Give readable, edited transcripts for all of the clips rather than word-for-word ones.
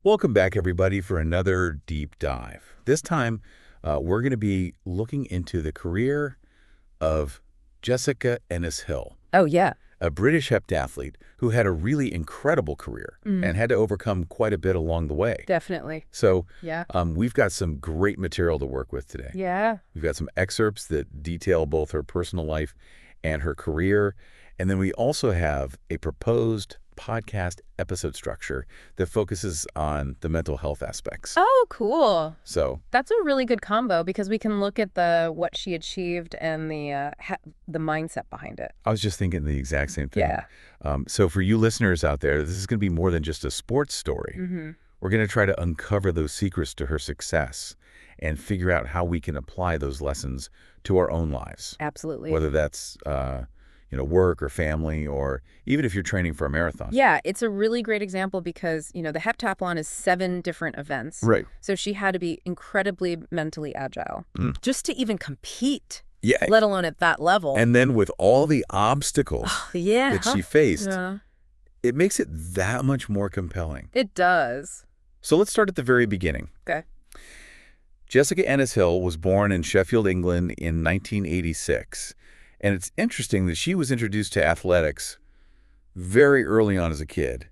Welcome back, everybody, for another deep dive. This time, we're going to be looking into the career of Jessica Ennis Hill, Oh, yeah. a British heptathlete who had a really incredible career and had to overcome quite a bit along the way. Definitely. So Yeah. we've got some great material to work with today. Yeah. We've got some excerpts that detail both her personal life and her career. And then we also have a proposed podcast episode structure that focuses on the mental health aspects. Oh, cool. So That's a really good combo because we can look at what she achieved and the mindset behind it. I was just thinking the exact same thing. Yeah. So for you listeners out there, this is going to be more than just a sports story. We're going to try to uncover those secrets to her success and figure out how we can apply those lessons to our own lives. Absolutely. Whether that's work or family, or even if you're training for a marathon. Yeah, it's a really great example because, the heptathlon is 7 different events. Right. So she had to be incredibly mentally agile just to even compete, Yeah. let alone at that level. And then with all the obstacles yeah. that she faced, Yeah. it makes it that much more compelling. It does. So let's start at the very beginning. Okay. Jessica Ennis Hill was born in Sheffield, England in 1986. And it's interesting that she was introduced to athletics very early on as a kid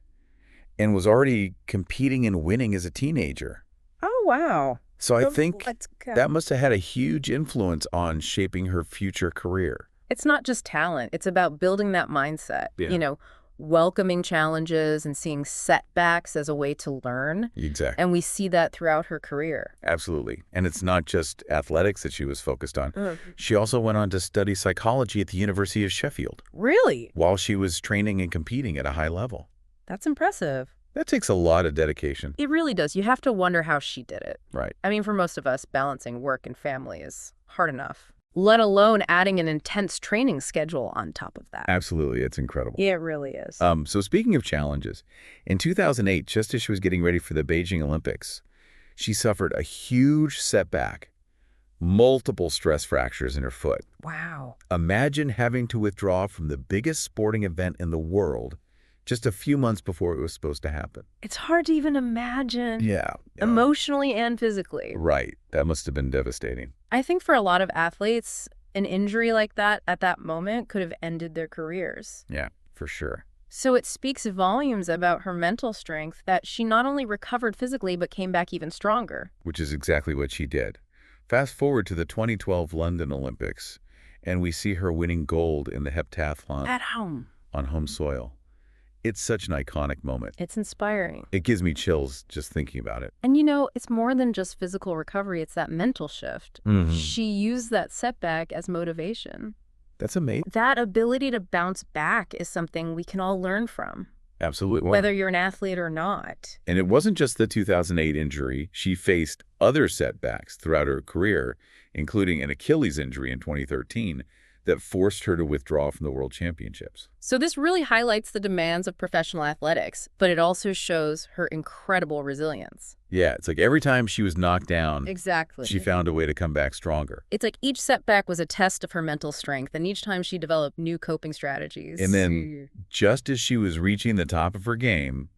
and was already competing and winning as a teenager. Oh, wow. So I think Let's go. that must have had a huge influence on shaping her future career. It's not just talent. It's about building that mindset, Yeah. Welcoming challenges and seeing setbacks as a way to learn. Exactly. And we see that throughout her career. Absolutely. And it's not just athletics that she was focused on. She also went on to study psychology at the University of Sheffield Really? while she was training and competing at a high level. That's impressive. That takes a lot of dedication. It really does. You have to wonder how she did it. Right. I mean, for most of us, balancing work and family is hard enough, let alone adding an intense training schedule on top of that. Absolutely. It's incredible. Yeah, it really is. So speaking of challenges, in 2008, just as she was getting ready for the Beijing Olympics, she suffered a huge setback, multiple stress fractures in her foot. Wow. Imagine having to withdraw from the biggest sporting event in the world just a few months before it was supposed to happen. It's hard to even imagine. Yeah. Emotionally and physically. Right. That must have been devastating. I think for a lot of athletes, an injury like that at that moment could have ended their careers. Yeah, for sure. So it speaks volumes about her mental strength that she not only recovered physically, but came back even stronger. Which is exactly what she did. Fast forward to the 2012 London Olympics, and we see her winning gold in the heptathlon At home. on home soil. It's such an iconic moment. It's inspiring. It gives me chills just thinking about it. And it's more than just physical recovery. It's that mental shift. She used that setback as motivation. That's amazing. That ability to bounce back is something we can all learn from, Absolutely. whether you're an athlete or not. And it wasn't just the 2008 injury. She faced other setbacks throughout her career, including an Achilles injury in 2013 that forced her to withdraw from the World Championships. So this really highlights the demands of professional athletics, but it also shows her incredible resilience. Yeah, it's like every time she was knocked down, Exactly. she found a way to come back stronger. It's like each setback was a test of her mental strength, and each time she developed new coping strategies. And then, just as she was reaching the top of her game,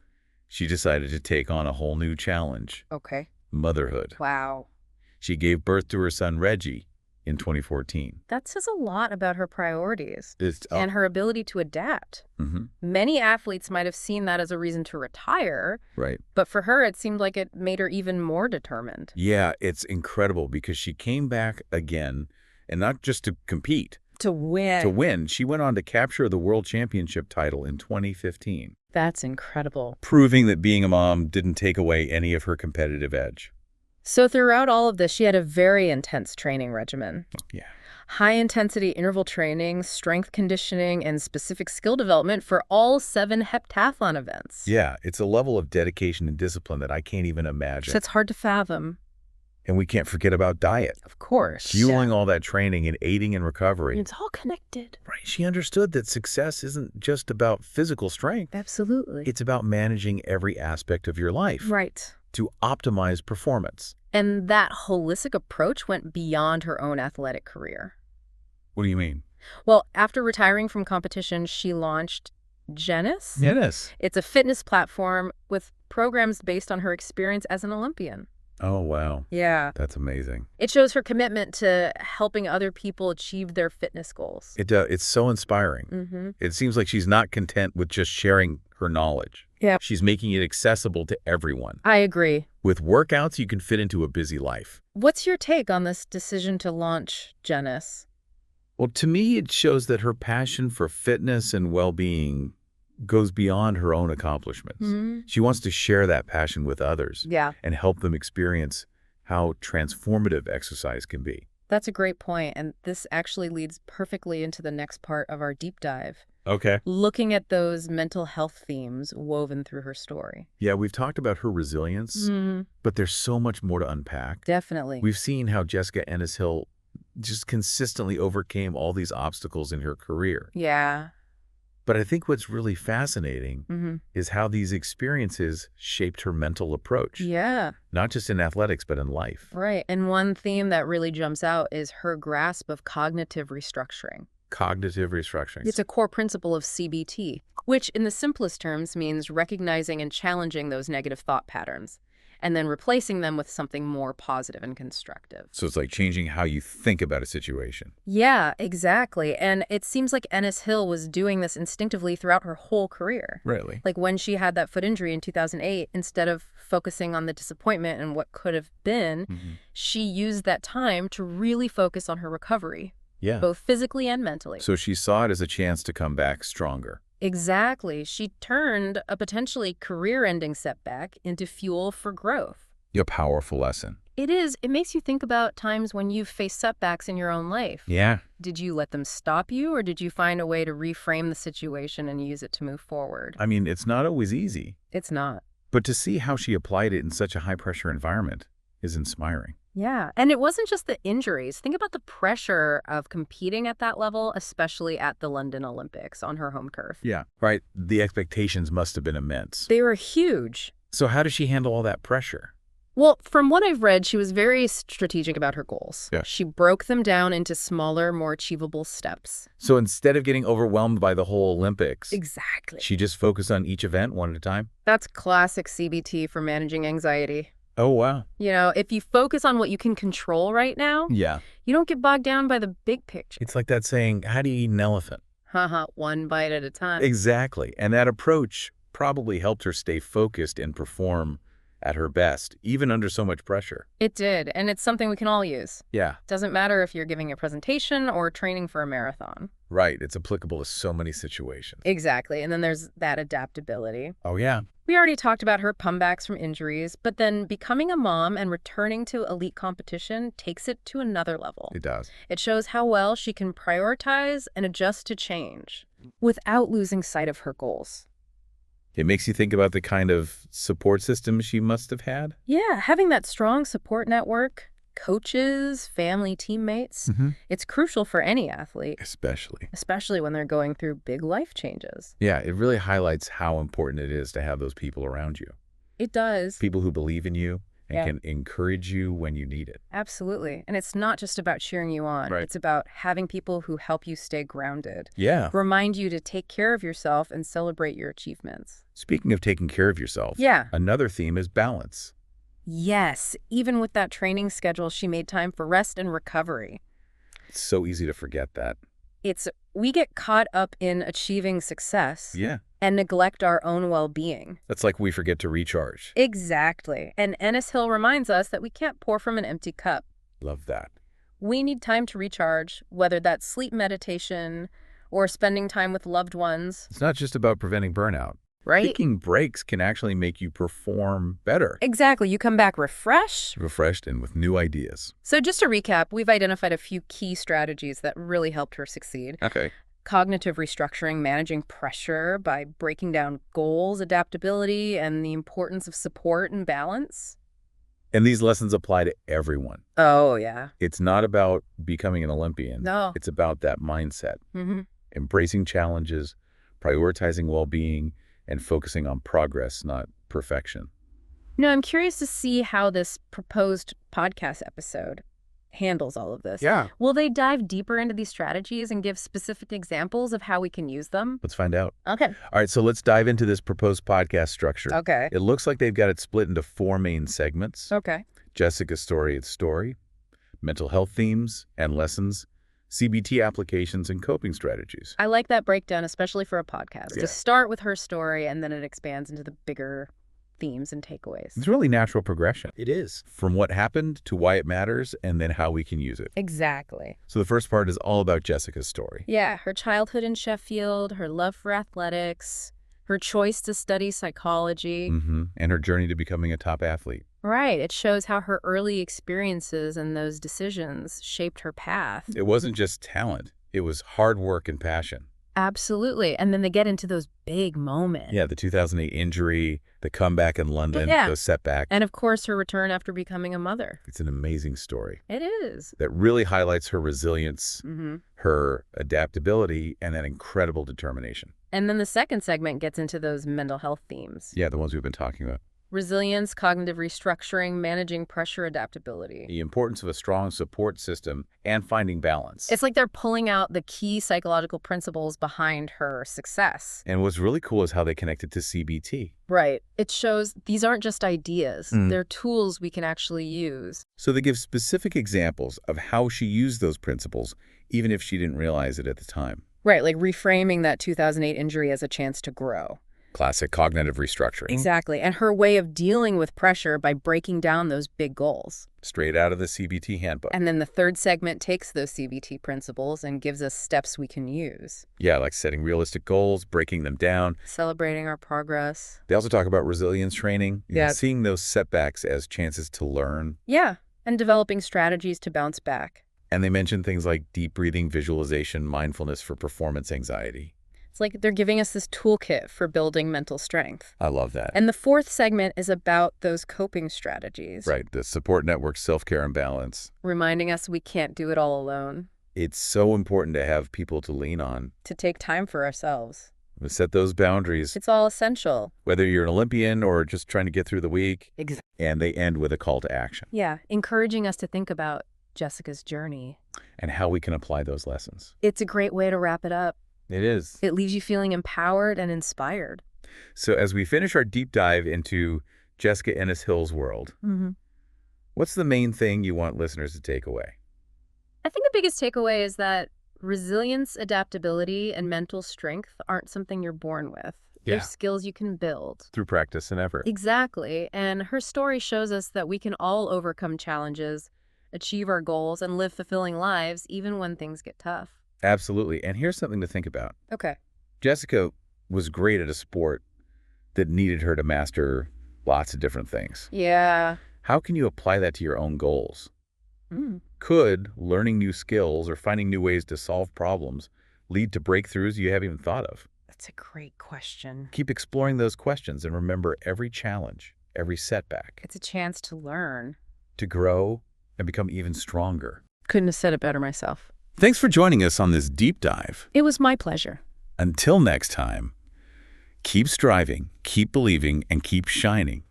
she decided to take on a whole new challenge: Okay. motherhood. Wow. She gave birth to her son, Reggie, in 2014. That says a lot about her priorities It's and her ability to adapt. Many athletes might have seen that as a reason to retire, right. but for her, it seemed like it made her even more determined. Yeah, it's incredible because she came back again, and not just to compete. To win. To win, she went on to capture the World Championship title in 2015, That's incredible. proving that being a mom didn't take away any of her competitive edge. So throughout all of this, she had a very intense training regimen. Yeah. High-intensity interval training, strength conditioning, and specific skill development for all 7 heptathlon events. Yeah, it's a level of dedication and discipline that I can't even imagine. So it's hard to fathom. And we can't forget about diet. Of course. Fueling all that training and aiding in recovery. It's all connected. Right. She understood that success isn't just about physical strength. Absolutely. It's about managing every aspect of your life Right. to optimize performance. And that holistic approach went beyond her own athletic career. What do you mean? Well, after retiring from competition, she launched Ennis? Ennis. It's a fitness platform with programs based on her experience as an Olympian. Oh, wow. Yeah. That's amazing. It shows her commitment to helping other people achieve their fitness goals. It's so inspiring. Mm-hmm. It seems like she's not content with just sharing her knowledge. Yeah. She's making it accessible to everyone. I agree. With workouts, you can fit into a busy life. What's your take on this decision to launch Ennis? Well, to me, it shows that her passion for fitness and well-being goes beyond her own accomplishments. Mm-hmm. She wants to share that passion with others and help them experience how transformative exercise can be. That's a great point, and this actually leads perfectly into the next part of our deep dive. Okay. Looking at those mental health themes woven through her story. Yeah, we've talked about her resilience, but there's so much more to unpack. Definitely. We've seen how Jessica Ennis Hill just consistently overcame all these obstacles in her career. Yeah. But I think what's really fascinating is how these experiences shaped her mental approach. Yeah. Not just in athletics, but in life. Right. And one theme that really jumps out is her grasp of cognitive restructuring. Cognitive restructuring. It's a core principle of CBT, which in the simplest terms means recognizing and challenging those negative thought patterns, and then replacing them with something more positive and constructive. So it's like changing how you think about a situation. Yeah, exactly. And it seems like Ennis Hill was doing this instinctively throughout her whole career. Really? Like when she had that foot injury in 2008, instead of focusing on the disappointment and what could have been, she used that time to really focus on her recovery. Yeah. Both physically and mentally. So she saw it as a chance to come back stronger. Exactly. She turned a potentially career-ending setback into fuel for growth. A powerful lesson. It is. It makes you think about times when you've faced setbacks in your own life. Yeah. Did you let them stop you, or did you find a way to reframe the situation and use it to move forward? I mean, it's not always easy. It's not. But to see how she applied it in such a high-pressure environment is inspiring. Yeah. And it wasn't just the injuries. Think about the pressure of competing at that level, especially at the London Olympics on her home turf. Yeah. Right. The expectations must have been immense. They were huge. So how does she handle all that pressure? Well, from what I've read, she was very strategic about her goals. Yeah. She broke them down into smaller, more achievable steps. So instead of getting overwhelmed by the whole Olympics, Exactly. she just focused on each event one at a time? That's classic CBT for managing anxiety. Oh, wow. You know, if you focus on what you can control right now, Yeah. you don't get bogged down by the big picture. It's like that saying, how do you eat an elephant? Haha, one bite at a time. Exactly. And that approach probably helped her stay focused and perform at her best, even under so much pressure. It did, and it's something we can all use. Yeah. Doesn't matter if you're giving a presentation or training for a marathon. Right. It's applicable to so many situations. Exactly, and then there's that adaptability. Oh, yeah. We already talked about her comebacks from injuries, but then becoming a mom and returning to elite competition takes it to another level. It does. It shows how well she can prioritize and adjust to change without losing sight of her goals. It makes you think about the kind of support system she must have had. Yeah, having that strong support network, coaches, family, teammates, it's crucial for any athlete. Especially when they're going through big life changes. Yeah, it really highlights how important it is to have those people around you. It does. People who believe in you and can encourage you when you need it. Absolutely. And it's not just about cheering you on. Right. It's about having people who help you stay grounded. Yeah. Remind you to take care of yourself and celebrate your achievements. Speaking of taking care of yourself, another theme is balance. Yes. Even with that training schedule, she made time for rest and recovery. It's so easy to forget that. We get caught up in achieving success and neglect our own well-being. That's like we forget to recharge. Exactly. And Ennis Hill reminds us that we can't pour from an empty cup. Love that. We need time to recharge, whether that's sleep meditation or spending time with loved ones. It's not just about preventing burnout. Right? Taking breaks can actually make you perform better. Exactly. You come back refreshed And with new ideas. So just to recap, we've identified a few key strategies that really helped her succeed. Okay. Cognitive restructuring, managing pressure by breaking down goals, adaptability, and the importance of support and balance. And these lessons apply to everyone. Oh, yeah. It's not about becoming an Olympian. No. It's about that mindset. Embracing challenges, prioritizing well-being, and focusing on progress, not perfection. No, I'm curious to see how this proposed podcast episode handles all of this. Yeah. Will they dive deeper into these strategies and give specific examples of how we can use them? Let's find out. Okay. All right, so let's dive into this proposed podcast structure. Okay. It looks like they've got it split into 4 main segments. Okay. Jessica's story, mental health themes and lessons, CBT applications, and coping strategies. I like that breakdown, especially for a podcast. Yeah. To start with her story, and then it expands into the bigger themes and takeaways. It's really natural progression. It is. From what happened to why it matters and then how we can use it. Exactly. So the first part is all about Jessica's story. Yeah, her childhood in Sheffield, her love for athletics, her choice to study psychology. And her journey to becoming a top athlete. Right. It shows how her early experiences and those decisions shaped her path. It wasn't just talent. It was hard work and passion. Absolutely. And then they get into those big moments. Yeah, the 2008 injury, the comeback in London, Yeah. those setbacks. And of course, her return after becoming a mother. It's an amazing story It is. that really highlights her resilience, Mm-hmm. her adaptability, and that incredible determination. And then the second segment gets into those mental health themes. Yeah, the ones we've been talking about. Resilience, cognitive restructuring, managing pressure, adaptability. The importance of a strong support system and finding balance. It's like they're pulling out the key psychological principles behind her success. And what's really cool is how they connect it to CBT. Right. It shows these aren't just ideas. Mm. They're tools we can actually use. So they give specific examples of how she used those principles, even if she didn't realize it at the time. Right, like reframing that 2008 injury as a chance to grow. Classic cognitive restructuring. Exactly. And her way of dealing with pressure by breaking down those big goals. Straight out of the CBT handbook. And then the third segment takes those CBT principles and gives us steps we can use. Yeah, like setting realistic goals, breaking them down. Celebrating our progress. They also talk about resilience training. Yeah. Seeing those setbacks as chances to learn. Yeah. And developing strategies to bounce back. And they mention things like deep breathing, visualization, mindfulness for performance anxiety. It's like they're giving us this toolkit for building mental strength. I love that. And the fourth segment is about those coping strategies. Right, the support network, self-care and balance. Reminding us we can't do it all alone. It's so important to have people to lean on, To take time for ourselves. to set those boundaries, It's all essential. whether you're an Olympian or just trying to get through the week. Exactly. And they end with a call to action Yeah, encouraging us to think about Jessica's journey. and how we can apply those lessons. It's a great way to wrap it up. It is. It leaves you feeling empowered and inspired. So as we finish our deep dive into Jessica Ennis Hill's world, Mm-hmm. what's the main thing you want listeners to take away? I think the biggest takeaway is that resilience, adaptability, and mental strength aren't something you're born with. Yeah. They're skills you can build. Through practice and effort. Exactly. And her story shows us that we can all overcome challenges, achieve our goals, and live fulfilling lives even when things get tough. Absolutely. And here's something to think about. Okay. Jessica was great at a sport that needed her to master lots of different things. Yeah. How can you apply that to your own goals? Mm. Could learning new skills or finding new ways to solve problems lead to breakthroughs you haven't even thought of? That's a great question. Keep exploring those questions and remember every challenge, every setback, It's a chance to learn. to grow and become even stronger. Couldn't have said it better myself. Thanks for joining us on this deep dive. It was my pleasure. Until next time, keep striving, keep believing, and keep shining.